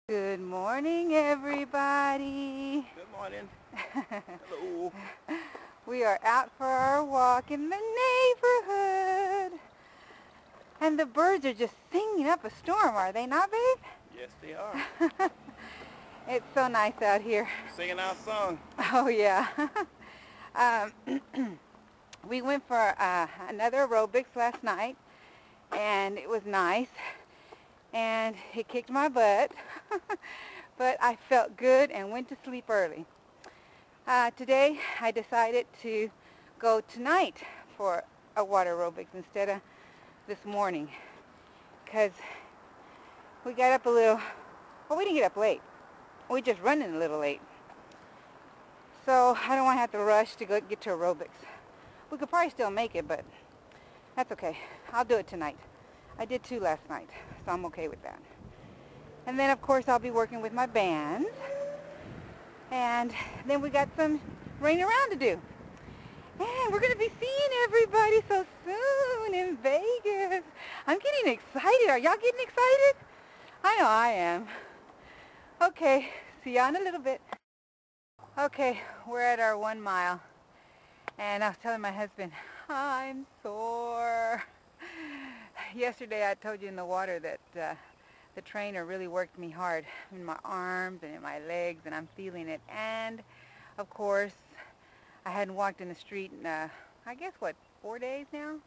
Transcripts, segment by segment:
Good morning, everybody. Good morning. Hello. We are out for our walk in the neighborhood. And the birds are just singing up a storm, are they not, babe? Yes, they are. It's so nice out here. Singing our song. Oh, yeah. We went for another aerobics last night, and it was nice. And it kicked my butt, but I felt good and went to sleep early. Today I decided to go tonight for a water aerobics instead of this morning, because we got up a little, well, we didn't get up late. We just running a little late. So I don't want to have to rush to go get to aerobics. We could probably still make it, but that's okay. I'll do it tonight. I did 2 last night, so I'm okay with that. And then, of course, I'll be working with my band. And then we got some running around to do. And we're going to be seeing everybody so soon in Vegas. I'm getting excited. Are y'all getting excited? I know I am. Okay, see y'all in a little bit. Okay, we're at our 1 mile. And I was telling my husband, I'm sore. Yesterday I told you in the water that the trainer really worked me hard in my arms and in my legs, and I'm feeling it. And of course I hadn't walked in the street in I guess 4 days now.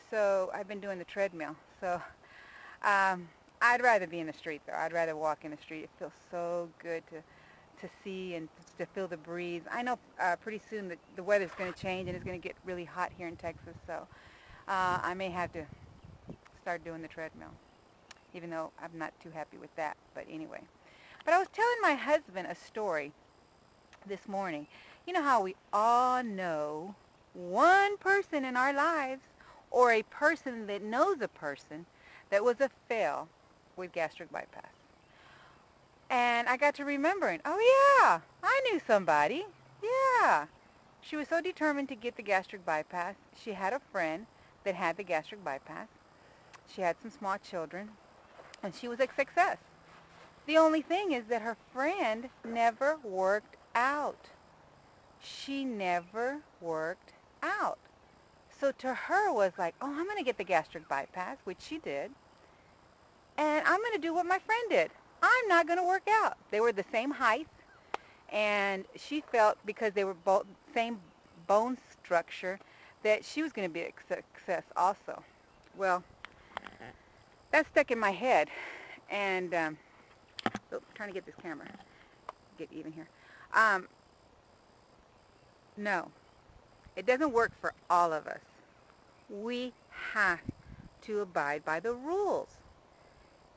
So I've been doing the treadmill. So I'd rather be in the street though. I'd rather walk in the street. It feels so good to see and to feel the breeze. I know pretty soon that the weather's going to change and it's going to get really hot here in Texas. So I may have to start doing the treadmill, even though I'm not too happy with that, but anyway. But I was telling my husband a story this morning. You know how we all know one person in our lives, or a person that knows a person that was a fail with gastric bypass. And I got to remembering, oh yeah, I knew somebody. Yeah. She was so determined to get the gastric bypass. She had a friend that had the gastric bypass. She had some small children, and she was a success. The only thing is that her friend never worked out. She never worked out. So to her was like, oh, I'm going to get the gastric bypass, which she did, and I'm going to do what my friend did. I'm not going to work out. They were the same height, and she felt because they were both same bone structure that she was going to be a success also. Well, that stuck in my head, and trying to get this camera, get even here. No, it doesn't work for all of us. We have to abide by the rules.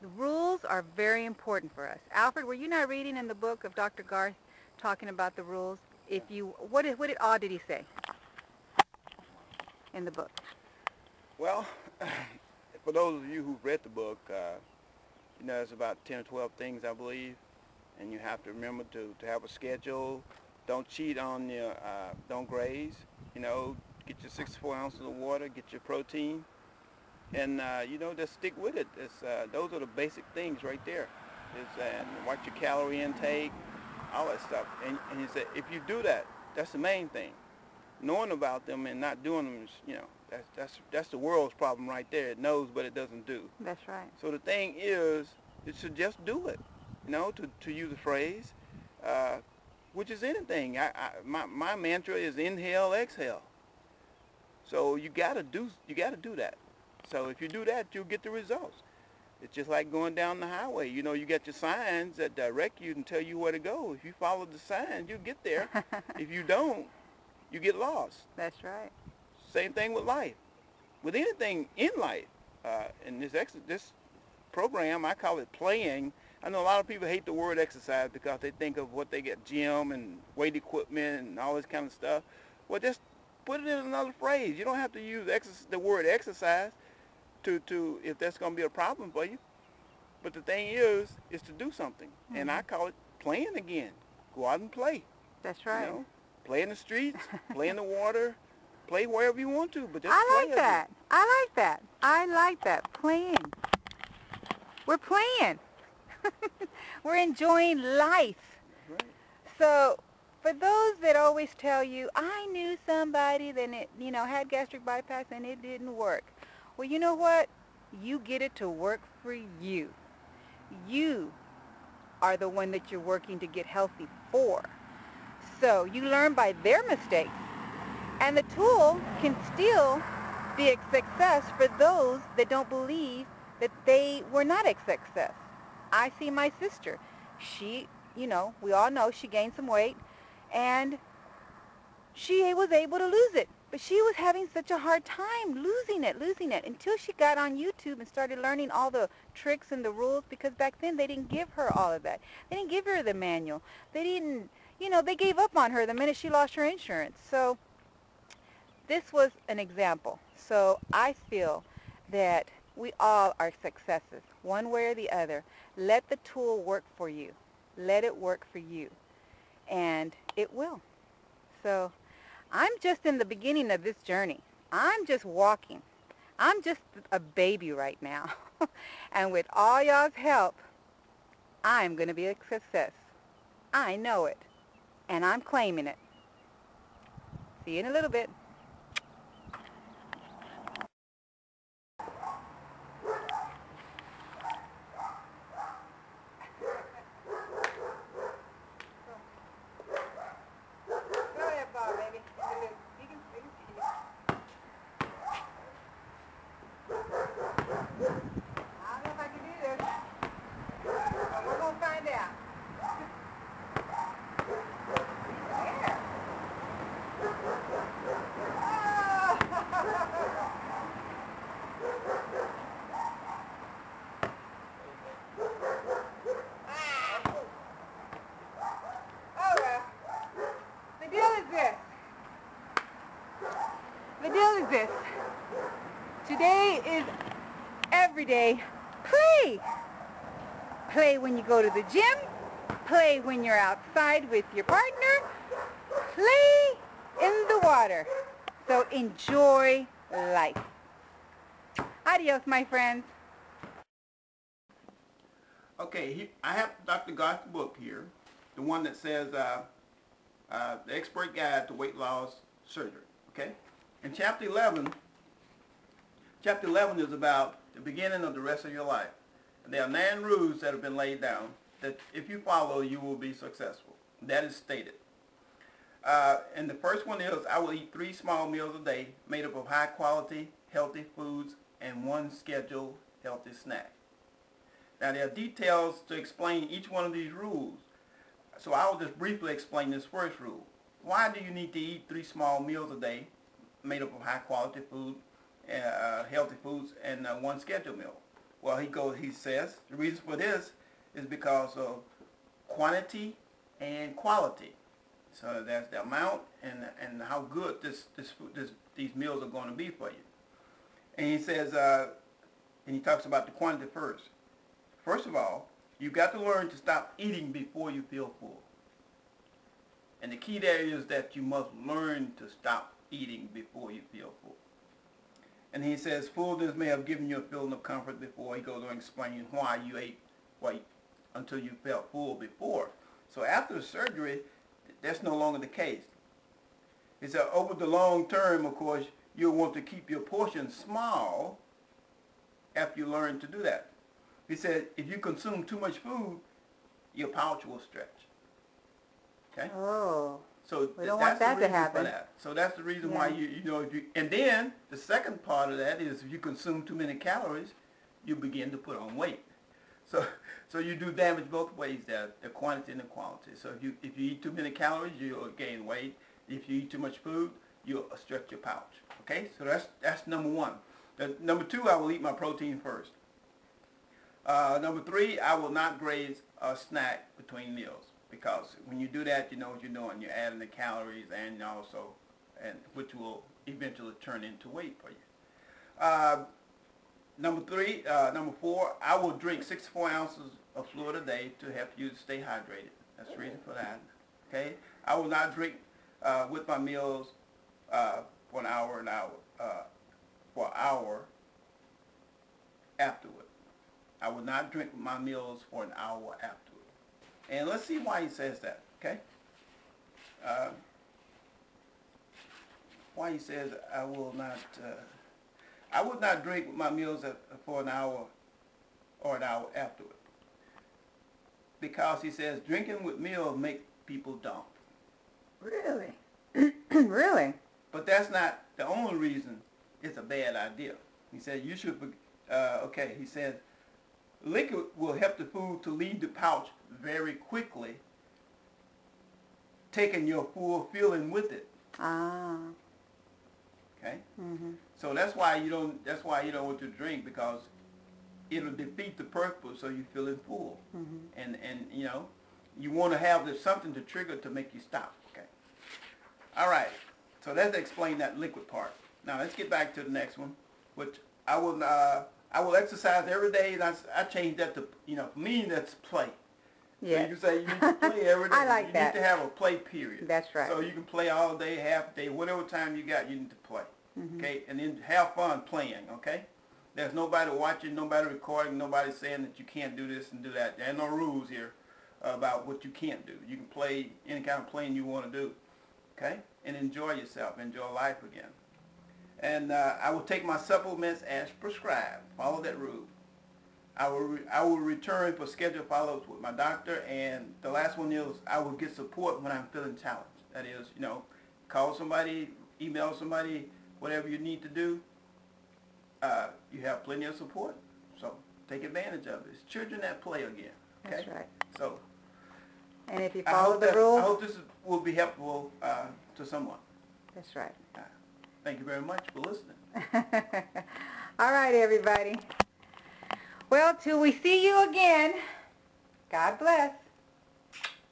The rules are very important for us. Alfred, were you not reading in the book of Dr. Garth talking about the rules? If you, what all did he say in the book? Well, for those of you who've read the book, you know, it's about 10 or 12 things, I believe, and you have to remember to have a schedule. Don't cheat on your, don't graze, you know, get your 64 ounces of water, get your protein, and, you know, just stick with it. Those are the basic things right there. Watch your calorie intake, all that stuff. And he said, if you do that, that's the main thing. Knowing about them and not doing them is, you know, that's the world's problem right there. It knows, but it doesn't do. That's right. So the thing is to just do it, you know, to use a phrase, which is anything. My mantra is inhale, exhale. So you gotta do that. So if you do that, you'll get the results. It's just like going down the highway. You know, you got your signs that direct you and tell you where to go. If you follow the signs, you'll get there. If you don't, you get lost. That's right. Same thing with life. With anything in life, in this program, I call it playing. I know a lot of people hate the word exercise because they think of what they get, gym and weight equipment and all this kind of stuff. Well, just put it in another phrase. You don't have to use the word exercise to if that's going to be a problem for you. But the thing is to do something. Mm-hmm. And I call it playing again. Go out and play. That's right. You know, play in the streets, play in the water, play wherever you want to, but just I play like that. I like that. I like that. Playing. We're playing. We're enjoying life. Right. So for those that always tell you, I knew somebody that had gastric bypass and it didn't work. Well, you know what? You get it to work for you. You are the one that you're working to get healthy for. So you learn by their mistakes. And the tool can still be a success for those that don't believe that they were not a success. I see my sister. She, we all know she gained some weight and she was able to lose it. But she was having such a hard time losing it until she got on YouTube and started learning all the tricks and the rules, because back then they didn't give her all of that. They didn't give her the manual. They didn't, they gave up on her the minute she lost her insurance. So this was an example. So I feel that we all are successes, one way or the other. Let the tool work for you. Let it work for you. And it will. So I'm just in the beginning of this journey. I'm just walking. I'm just a baby right now. And with all y'all's help, I'm going to be a success. I know it. And I'm claiming it. See you in a little bit. Today is everyday play. Play when you go to the gym. Play when you're outside with your partner. Play in the water. So enjoy life. Adios, my friends. Okay, I have Dr. Gott's book here, the one that says the expert guide to weight loss surgery. Okay, and chapter 11 is about the beginning of the rest of your life. And there are 9 rules that have been laid down that if you follow, you will be successful. That is stated. And the first one is, I will eat 3 small meals a day made up of high quality, healthy foods and 1 scheduled healthy snack. Now there are details to explain each one of these rules. So I will just briefly explain this first rule. Why do you need to eat 3 small meals a day made up of high quality food, healthy foods, and 1 scheduled meal? Well, he says the reason for this is because of quantity and quality. So that's the amount and how good these meals are going to be for you. And he says, and he talks about the quantity first. First of all, you've got to learn to stop eating before you feel full. And the key there is that you must learn to stop eating before you feel full. And he says fullness may have given you a feeling of comfort before. He goes on explaining why you ate until you felt full before. So after the surgery, that's no longer the case. He said over the long term, of course, you'll want to keep your portions small after you learn to do that. He said if you consume too much food, your pouch will stretch. Okay? Oh. So we don't want that to happen. So that's the reason why and then the second part of that is if you consume too many calories, you begin to put on weight. So you do damage both ways there, the quantity and the quality. So if you eat too many calories, you'll gain weight. If you eat too much food, you'll stretch your pouch. Okay? So that's number 1. Number 2, I will eat my protein first. Number 3, I will not graze a snack between meals. Because when you do that, you know what you're doing. You're adding the calories and which will eventually turn into weight for you. Number 4, I will drink 64 ounces of fluid a day to help you stay hydrated. That's the reason for that. Okay. I will not drink with my meals for an hour afterward. I will not drink my meals for an hour afterward. And let's see why he says that, okay? Why he says, I would not drink with my meals for an hour or an hour afterward. Because he says, drinking with meals make people dumb. Really? Really? But that's not the only reason it's a bad idea. He said, you should, okay, he said, liquor will help the food to leave the pouch very quickly, taking your full filling with it. Ah. Okay? Mm-hmm. So that's why you don't want to drink, because it'll defeat the purpose so you feeling full. Mm-hmm. And you know, you want to have something to trigger to make you stop. Okay. All right. So let's explain that liquid part. Now let's get back to the next one, which I will exercise every day, and I changed that to, you know, for me that's play. Yeah. So you say you need to play every day. I like that. You need to have a play period. That's right. So you can play all day, half day, whatever time you got, you need to play. Mm-hmm. Okay? And then have fun playing, okay? There's nobody watching, nobody recording, nobody saying that you can't do this and do that. There are no rules here about what you can't do. You can play any kind of playing you want to do, okay? And enjoy yourself, enjoy life again. And I will take my supplements as prescribed. Follow that rule. I will return for scheduled follow-ups with my doctor, and the last one is I will get support when I'm feeling challenged. That is, you know, call somebody, email somebody, whatever you need to do. You have plenty of support, so take advantage of it. It's children that play again. Okay? That's right. So, and if you follow the rules, I hope this will be helpful to someone. That's right. Thank you very much for listening. All right, everybody. Well, till we see you again, God bless.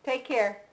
Take care.